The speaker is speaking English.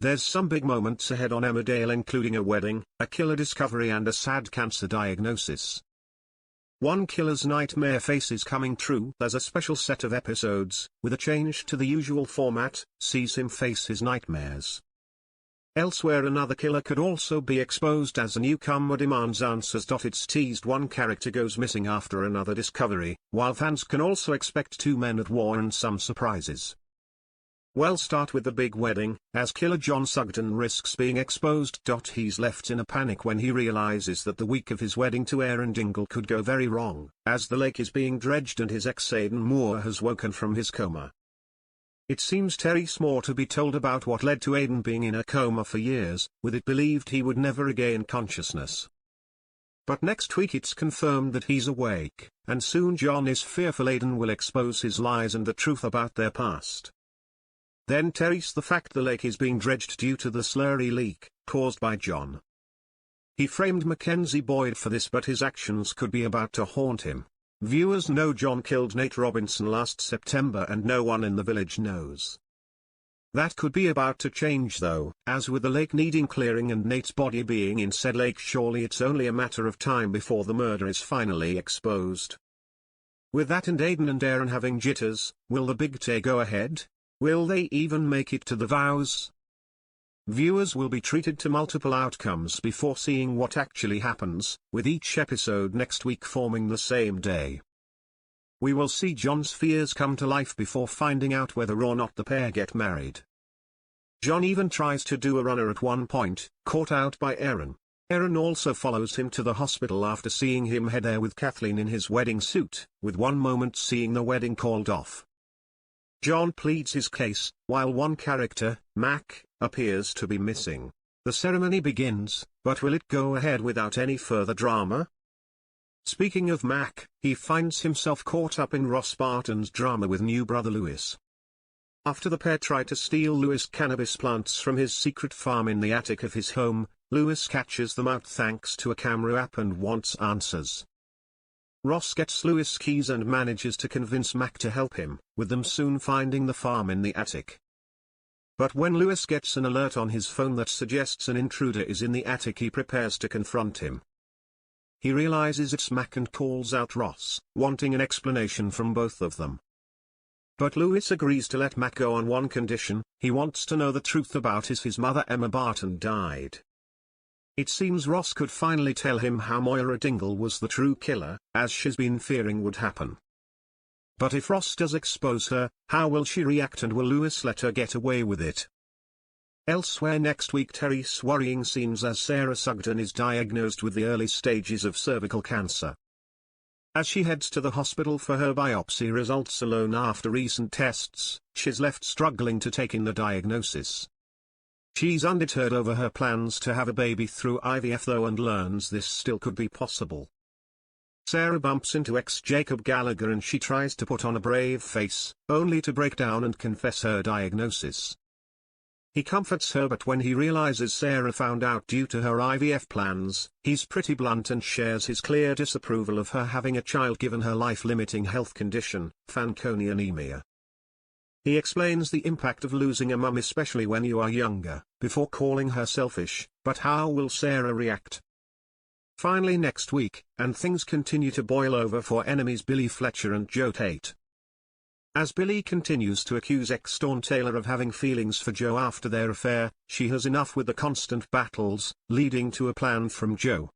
There's some big moments ahead on Emmerdale, including a wedding, a killer discovery and a sad cancer diagnosis. One killer's nightmare face is coming true. There's a special set of episodes, with a change to the usual format, sees him face his nightmares. Elsewhere, another killer could also be exposed as a newcomer demands answers. It's teased one character goes missing after another discovery, while fans can also expect two men at war and some surprises. We'll start with the big wedding, as killer John Sugden risks being exposed. He's left in a panic when he realizes that the week of his wedding to Erin Dingle could go very wrong, as the lake is being dredged and his ex Aidan Moore has woken from his coma. It seems Terry's more to be told about what led to Aidan being in a coma for years, with it believed he would never regain consciousness. But next week it's confirmed that he's awake, and soon John is fearful Aidan will expose his lies and the truth about their past. Then Terry's the fact the lake is being dredged due to the slurry leak, caused by John. He framed Mackenzie Boyd for this, but his actions could be about to haunt him. Viewers know John killed Nate Robinson last September and no one in the village knows. That could be about to change though, as with the lake needing clearing and Nate's body being in said lake, surely it's only a matter of time before the murder is finally exposed. With that and Aidan and Erin having jitters, will the big day go ahead? Will they even make it to the vows? Viewers will be treated to multiple outcomes before seeing what actually happens, with each episode next week forming the same day. We will see John's fears come to life before finding out whether or not the pair get married. John even tries to do a runner at one point, caught out by Erin. Erin also follows him to the hospital after seeing him head there with Kathleen in his wedding suit, with one moment seeing the wedding called off. John pleads his case, while one character, Mac, appears to be missing. The ceremony begins, but will it go ahead without any further drama? Speaking of Mac, he finds himself caught up in Ross Barton's drama with new brother Lewis. After the pair try to steal Lewis' cannabis plants from his secret farm in the attic of his home, Lewis catches them out thanks to a camera app and wants answers. Ross gets Lewis' keys and manages to convince Mac to help him, with them soon finding the farm in the attic. But when Lewis gets an alert on his phone that suggests an intruder is in the attic, he prepares to confront him. He realizes it's Mac and calls out Ross, wanting an explanation from both of them. But Lewis agrees to let Mac go on one condition: he wants to know the truth about his mother Emma Barton died. It seems Ross could finally tell him how Moira Dingle was the true killer, as she's been fearing would happen. But if Ross does expose her, how will she react, and will Lewis let her get away with it? Elsewhere next week, Terry's worrying scenes as Sarah Sugden is diagnosed with the early stages of cervical cancer. As she heads to the hospital for her biopsy results alone after recent tests, she's left struggling to take in the diagnosis. She's undeterred over her plans to have a baby through IVF though, and learns this still could be possible. Sarah bumps into ex-Jacob Gallagher and she tries to put on a brave face, only to break down and confess her diagnosis. He comforts her, but when he realizes Sarah found out due to her IVF plans, he's pretty blunt and shares his clear disapproval of her having a child given her life-limiting health condition, Fanconi anemia. He explains the impact of losing a mum, especially when you are younger, before calling her selfish, but how will Sarah react? Finally next week, and things continue to boil over for enemies Billy Fletcher and Joe Tate. As Billy continues to accuse ex-Dawn Taylor of having feelings for Joe after their affair, she has enough with the constant battles, leading to a plan from Joe,